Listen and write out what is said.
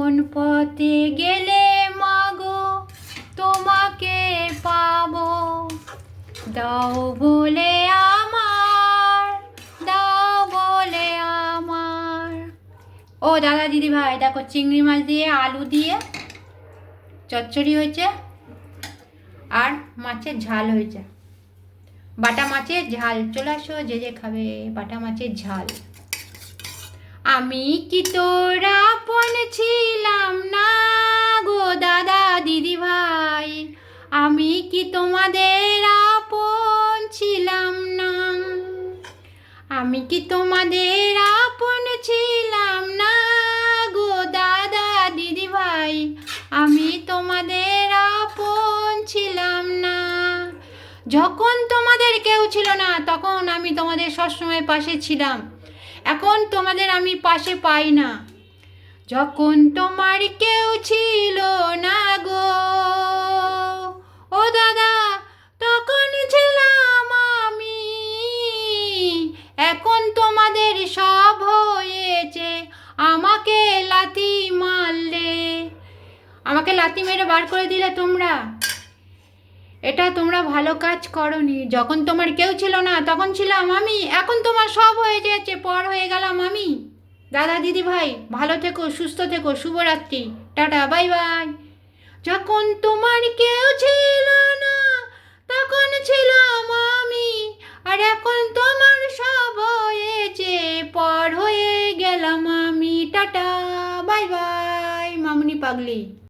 কোন পথে গেলে মাগো তোমাকে পাবো, দাও বলে আমার, দাও বলে আমার। ও দাদা দিদি ভাই দেখো, চিংড়ি মাছ দিয়ে আলু দিয়ে চচ্চড়ি হয়েছে আর মাছের ঝাল হয়েছে, বাটা মাছের ঝাল। চলে আসো যে যে খাবে বাটা মাছের ঝাল। আমি কি তোর আপন ছিলাম না গো দাদা দিদি ভাই, আমি কি তোমাদের আপন ছিলাম না, আমি কি তোমাদের আপন ছিলাম না গো দাদা দিদি ভাই, আমি তোমাদের আপন ছিলাম না। যখন তোমাদের কেউ ছিল না তখন আমি তোমাদের সবসময় পাশে ছিলাম, এখন তোমাদের আমি পাশে পাই না। যখন তোমার কেউ ছিল না গো ও দাদা তখন ছিলাম আমি, এখন তোমাদের সব হয়েছে আমাকে লাথি মারলে, আমাকে লাথি মেরে বার করে দিলে তোমরা, এটা তোমরা ভালো কাজ করনি। যখন তোমার কেউ ছিল না তখন ছিলাম আমি, এখন তোমার সব হয়ে যাচ্ছে পর হয়ে গেলাম আমি। দাদা দিদি ভাই ভালো থেকো, সুস্থ থেকো, শুভরাত্রি, টাটা, বাই বাই। যখন তোমার কেউ ছিল না তখন ছিলাম আমি, আর এখন তোমার সব হয়েছে পর হয়ে গেলাম আমি, টাটা, বাই বাই, মামুনি পাগলি।